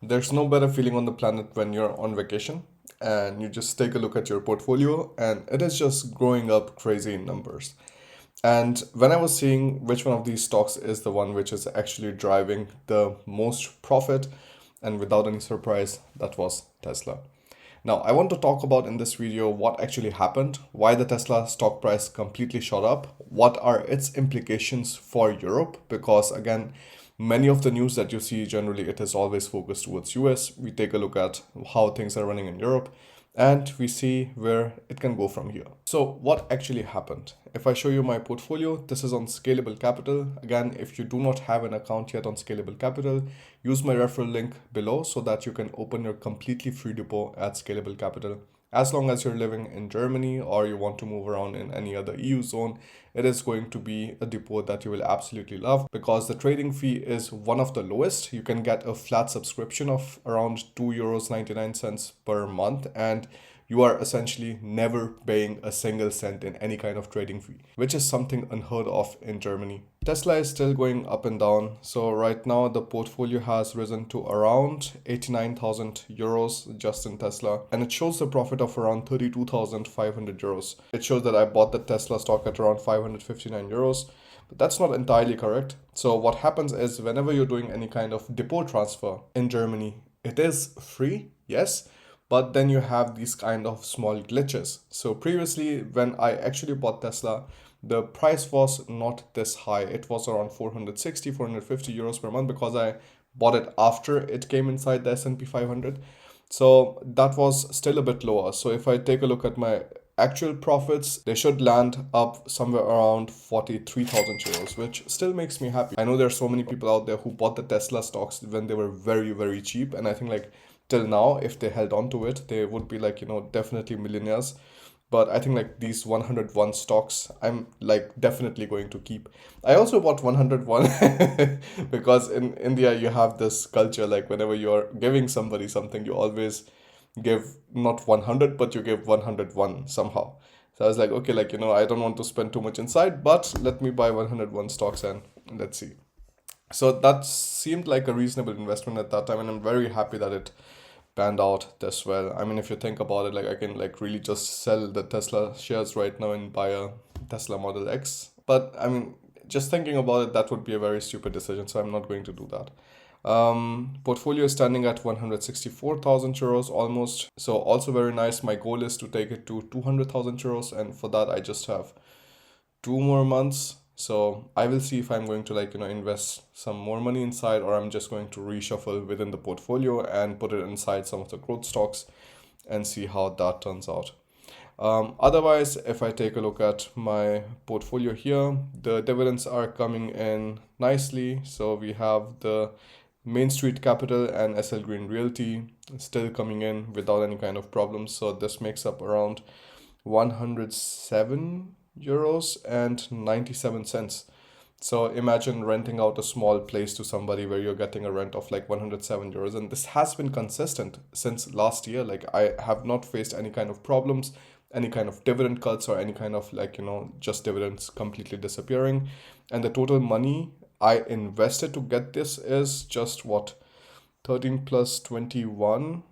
There's no better feeling on the planet when you're on vacation and you just take a look at your portfolio and it is just growing up crazy in numbers. And when I was seeing which one of these stocks is the one which is actually driving the most profit, and without any surprise, that was Tesla. Now, I want to talk about in this video what actually happened, why the Tesla stock price completely shot up, what are its implications for Europe, because again, many of the news that you see generally it is always focused towards US. We take a look at how things are running in Europe and we see where it can go from here. So what actually happened? If I show you my portfolio, this is on Scalable Capital. Again, if you do not have an account yet on Scalable Capital, use my referral link below so that you can open your completely free depot at Scalable Capital. As long as you're living in Germany or you want to move around in any other EU zone, it is going to be a depot that you will absolutely love because the trading fee is one of the lowest. You can get a flat subscription of around €2.99 per month, and you are essentially never paying a single cent in any kind of trading fee, which is something unheard of in Germany. Tesla is still going up and down. So right now the portfolio has risen to around 89,000 euros just in Tesla. And it shows a profit of around 32,500 euros. It shows that I bought the Tesla stock at around 559 euros. But that's not entirely correct. So what happens is whenever you're doing any kind of depot transfer in Germany, it is free, yes, but then you have these kind of small glitches. So previously, when I actually bought Tesla, the price was not this high. It was around 460, 450 euros per month because I bought it after it came inside the S&P 500. So that was still a bit lower. So if I take a look at my actual profits, they should land up somewhere around 43,000 euros, which still makes me happy. I know there are so many people out there who bought the Tesla stocks when they were very, very cheap. And I think like till now, if they held on to it, they would be like, definitely millionaires. But I think like these 101 stocks, I'm like definitely going to keep. I also bought 101 because in India, you have this culture like whenever you're giving somebody something, you always give not 100, but you give 101 somehow. So I was like, okay, like, I don't want to spend too much inside, but let me buy 101 stocks and let's see. So that seemed like a reasonable investment at that time, and I'm very happy that it panned out this well. I mean, if you think about it, like I can like really just sell the Tesla shares right now and buy a Tesla Model X. But I mean, just thinking about it, that would be a very stupid decision. So I'm not going to do that. Portfolio is standing at 164,000 euros almost. So also very nice. My goal is to take it to 200,000 euros, and for that I just have 2 more months. So I will see if I'm going to like, invest some more money inside, or I'm just going to reshuffle within the portfolio and put it inside some of the growth stocks and see how that turns out. Otherwise, if I take a look at my portfolio here, the dividends are coming in nicely. So we have the Main Street Capital and SL Green Realty still coming in without any kind of problems. So this makes up around 107 euros and 97 cents. So imagine renting out a small place to somebody where you're getting a rent of like 107 euros. And this has been consistent since last year. Like I have not faced any kind of problems, any kind of dividend cuts, or any kind of like, just dividends completely disappearing. And the total money I invested to get this is just what, 13 plus 21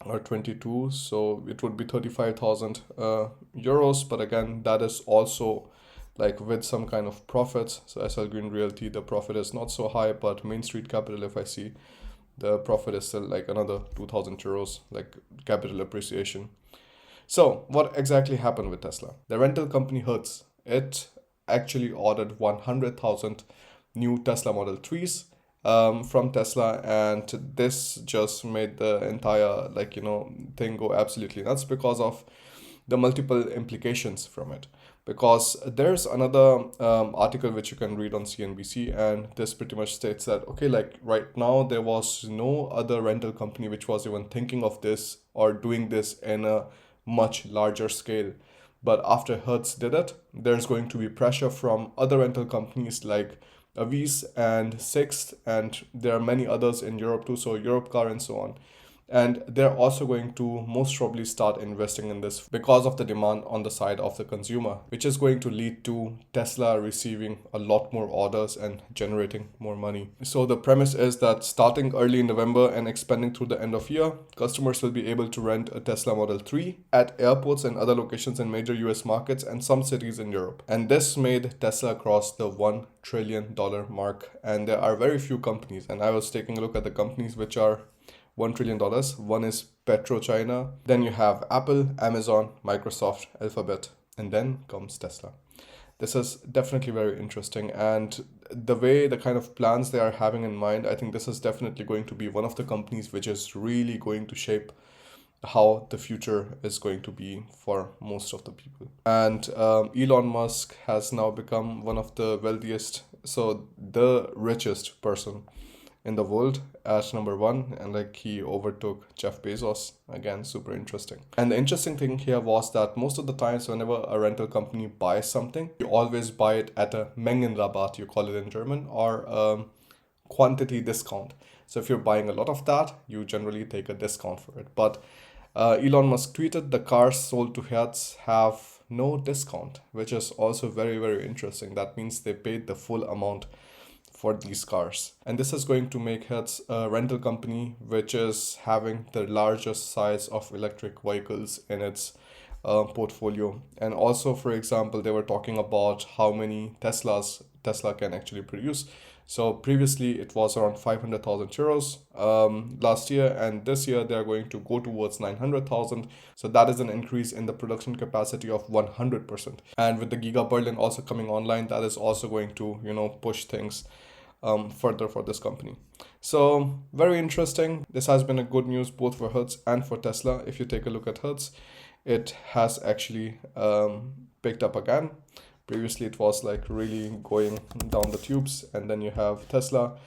or 22, so it would be 35,000 euros. But again, that is also like with some kind of profits. So SL Green Realty, the profit is not so high, but Main Street Capital, if I see, the profit is still like another 2,000 euros, like capital appreciation. So what exactly happened with Tesla? The rental company Hertz, it actually ordered 100,000 new Tesla Model 3s from Tesla, and this just made the entire like thing go absolutely nuts because of the multiple implications from it. Because there's another article which you can read on CNBC, and this pretty much states that okay, like right now there was no other rental company which was even thinking of this or doing this in a much larger scale. But after Hertz did it, there's going to be pressure from other rental companies like Avis and Sixt, and there are many others in Europe too, so Europe Car and so on. And they're also going to most probably start investing in this because of the demand on the side of the consumer, which is going to lead to Tesla receiving a lot more orders and generating more money. So the premise is that starting early in November and expanding through the end of year, customers will be able to rent a Tesla Model 3 at airports and other locations in major US markets and some cities in Europe. And this made Tesla cross the $1 trillion mark. And there are very few companies. And I was taking a look at the companies which are $1 trillion. One is PetroChina. Then you have Apple, Amazon, Microsoft, Alphabet, and then comes Tesla. This is definitely very interesting. And the way, the kind of plans they are having in mind, I think this is definitely going to be one of the companies which is really going to shape how the future is going to be for most of the people. And Elon Musk has now become one of the wealthiest, so the richest person in the world at number one, and like he overtook Jeff Bezos. Again, super interesting. And the interesting thing here was that most of the times whenever a rental company buys something, you always buy it at a Mengenrabatt, you call it in German, or quantity discount. So if you're buying a lot of that, you generally take a discount for it. But Elon Musk tweeted the cars sold to Hertz have no discount, which is also very, very interesting. That means they paid the full amount for these cars. And this is going to make Hertz a rental company which is having the largest size of electric vehicles in its portfolio. And also, for example, they were talking about how many Tesla can actually produce. So previously it was around 500,000 euros last year, and this year they are going to go towards 900,000. So that is an increase in the production capacity of 100%. And with the Giga Berlin also coming online, that is also going to, push things further for this company. So very interesting. This has been a good news both for Hertz and for Tesla. If you take a look at Hertz, it has actually picked up again. Previously, it was like really going down the tubes, and then you have Tesla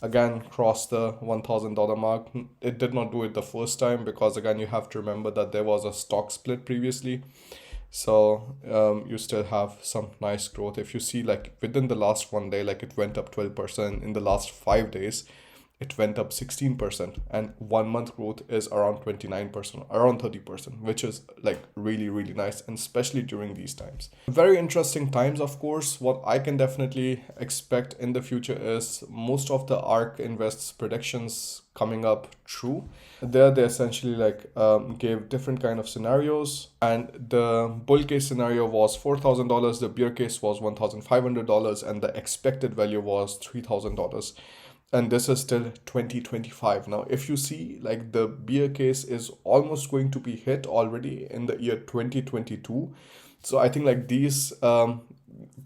again cross the $1,000 mark. It did not do it the first time because again, you have to remember that there was a stock split previously. So you still have some nice growth. If you see like within the last one day, like it went up 12%. In the last 5 days, it went up 16%, and 1 month growth is around 29%, around 30%, which is like really, really nice, and especially during these times. Very interesting times, of course. What I can definitely expect in the future is most of the ARK Invest's predictions coming up true. There they essentially gave different kind of scenarios, and the bull case scenario was $4,000, the bear case was $1,500, and the expected value was $3,000. And this is still 2025. Now, if you see like the bear case is almost going to be hit already in the year 2022. So I think like these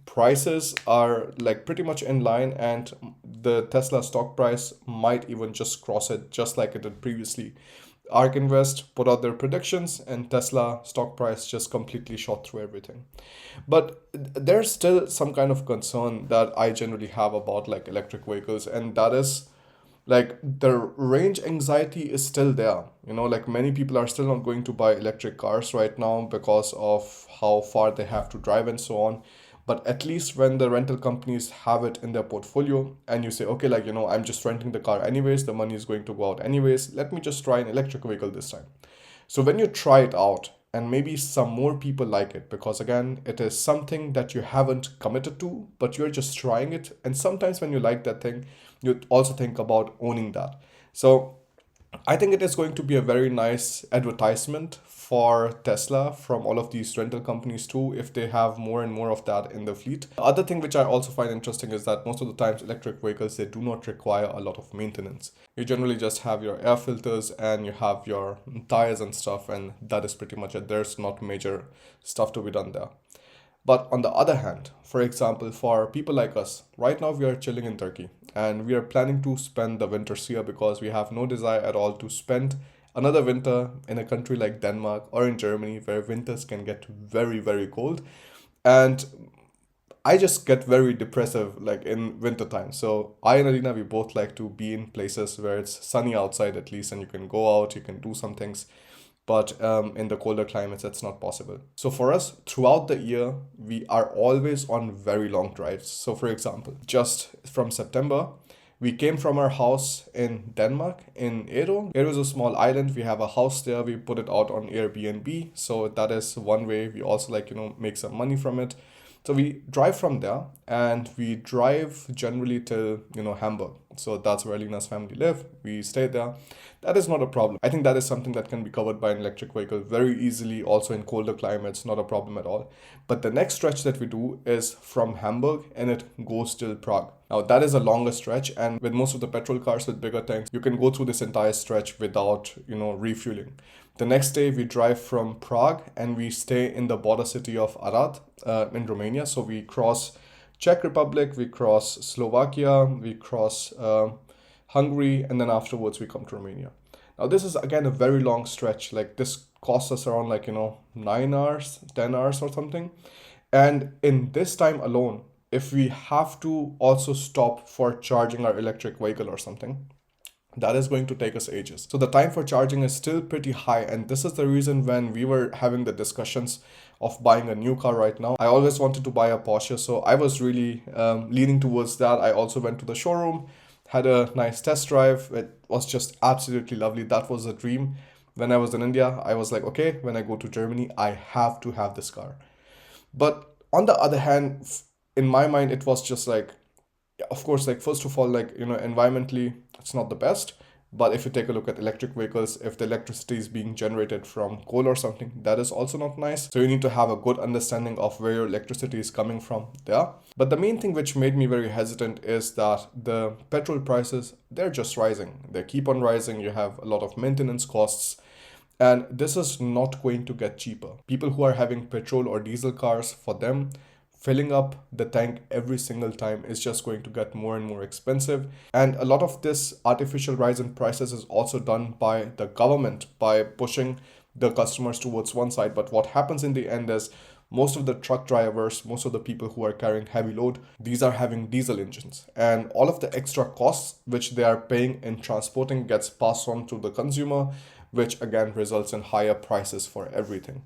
prices are like pretty much in line, and the Tesla stock price might even just cross it just like it did previously. ARK Invest put out their predictions, and Tesla stock price just completely shot through everything. But there's still some kind of concern that I generally have about like electric vehicles, and that is like the range anxiety is still there. Like many people are still not going to buy electric cars right now because of how far they have to drive and so on. But at least when the rental companies have it in their portfolio and you say, okay, I'm just renting the car anyways, the money is going to go out anyways, let me just try an electric vehicle this time. So when you try it out, and maybe some more people like it, because again, it is something that you haven't committed to, but you're just trying it. And sometimes when you like that thing, you also think about owning that. So I think it is going to be a very nice advertisement for Tesla from all of these rental companies too, if they have more and more of that in the fleet. The other thing which I also find interesting is that most of the times electric vehicles, they do not require a lot of maintenance. You generally just have your air filters and you have your tires and stuff, and that is pretty much it. There's not major stuff to be done there. But on the other hand, for example, for people like us, right now we are chilling in Turkey and we are planning to spend the winters here because we have no desire at all to spend another winter in a country like Denmark or in Germany where winters can get very, very cold. And I just get very depressive like in winter time. So I and Alina, we both like to be in places where it's sunny outside at least, and you can go out, you can do some things. But in the colder climates, that's not possible. So for us, throughout the year, we are always on very long drives. So for example, just from September, We came from our house in Denmark, in Ero. Ero is a small island. We have a house there. We put it out on Airbnb. So that is one way. We also make some money from it. So we drive from there and we drive generally till, Hamburg. So that's where Lena's family live. We stay there. That is not a problem. I think that is something that can be covered by an electric vehicle very easily, also in colder climates, not a problem at all. But the next stretch that we do is from Hamburg and it goes till Prague. Now that is a longer stretch, and with most of the petrol cars with bigger tanks, you can go through this entire stretch without, refueling. The next day we drive from Prague and we stay in the border city of Arad in Romania. So we cross Czech Republic, we cross Slovakia, we cross Hungary, and then afterwards we come to Romania. Now this is again a very long stretch. Like this costs us around 9 hours, 10 hours or something. And in this time alone, if we have to also stop for charging our electric vehicle or something, that is going to take us ages. So the time for charging is still pretty high. And this is the reason when we were having the discussions of buying a new car right now, I always wanted to buy a Porsche. So I was really leaning towards that. I also went to the showroom, had a nice test drive. It was just absolutely lovely. That was a dream. When I was in India, I was like, okay, when I go to Germany, I have to have this car. But on the other hand, in my mind, it was just like, of course, first of all, environmentally, it's not the best. But if you take a look at electric vehicles, if the electricity is being generated from coal or something, that is also not nice. So you need to have a good understanding of where your electricity is coming from there. But the main thing which made me very hesitant is that the petrol prices, they're just rising. They keep on rising. You have a lot of maintenance costs. And this is not going to get cheaper. People who are having petrol or diesel cars, for them, filling up the tank every single time is just going to get more and more expensive. And a lot of this artificial rise in prices is also done by the government by pushing the customers towards one side. But what happens in the end is most of the truck drivers, most of the people who are carrying heavy load, these are having diesel engines. And all of the extra costs which they are paying in transporting gets passed on to the consumer, which again results in higher prices for everything.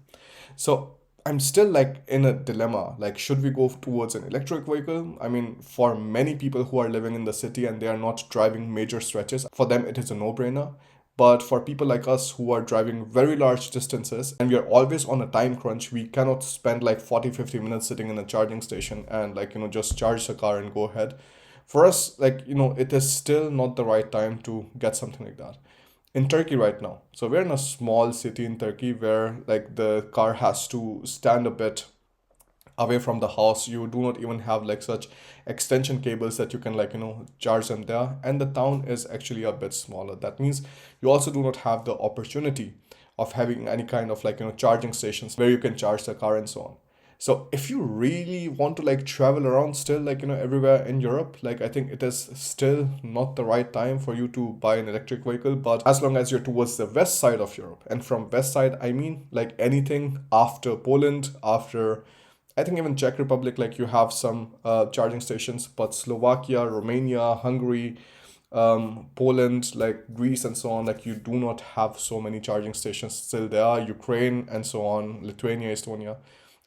So I'm still in a dilemma. Should we go towards an electric vehicle? I mean, for many people who are living in the city and they are not driving major stretches, for them it is a no-brainer. But for people like us who are driving very large distances and we are always on a time crunch, we cannot spend 40, 50 minutes sitting in a charging station and just charge the car and go ahead. For us, it is still not the right time to get something like that. In Turkey right now. So we're in a small city in Turkey where the car has to stand a bit away from the house. You do not even have such extension cables that you can charge them there. And the town is actually a bit smaller. That means you also do not have the opportunity of having any kind of charging stations where you can charge the car and so on. So if you really want to travel around still everywhere in Europe, I think it is still not the right time for you to buy an electric vehicle. But as long as you're towards the west side of Europe, and from west side I mean anything after Poland, after I think even Czech Republic, you have some charging stations, but Slovakia, Romania, Hungary, Poland, Greece and so on, you do not have so many charging stations still there. Ukraine and so on, Lithuania, Estonia.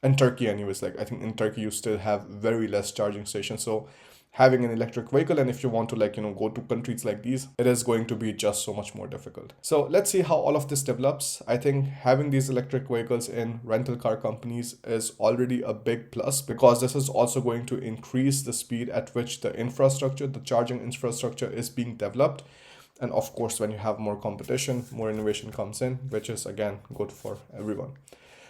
And Turkey anyways, I think in Turkey you still have very less charging stations. So having an electric vehicle, and if you want to go to countries like these, it is going to be just so much more difficult. So let's see how all of this develops. I think having these electric vehicles in rental car companies is already a big plus, because this is also going to increase the speed at which the infrastructure, the charging infrastructure is being developed. And of course, when you have more competition, more innovation comes in, which is again good for everyone.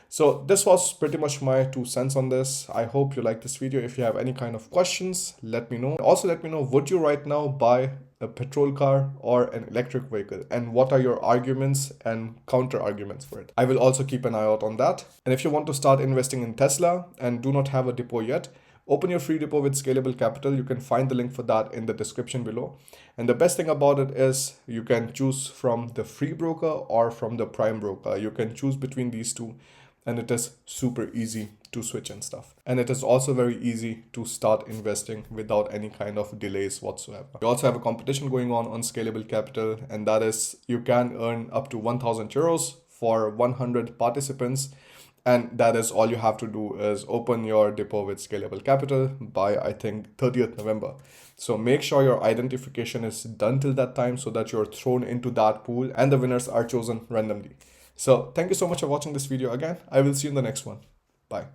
So this was pretty much my 2 cents on this. I hope you liked this video. If you have any kind of questions, let me know. Also, let me know, would you right now buy a petrol car or an electric vehicle? And what are your arguments and counter arguments for it? I will also keep an eye out on that. And if you want to start investing in Tesla and do not have a depot yet, open your free depot with Scalable Capital. You can find the link for that in the description below. And the best thing about it is you can choose from the free broker or from the prime broker. You can choose between these two. And it is super easy to switch and stuff. And it is also very easy to start investing without any kind of delays whatsoever. We also have a competition going on Scalable Capital, and that is you can earn up to 1,000 euros for 100 participants. And that is all you have to do is open your depot with Scalable Capital by, I think, 30th November. So make sure your identification is done till that time so that you're thrown into that pool and the winners are chosen randomly. So thank you so much for watching this video again. I will see you in the next one. Bye.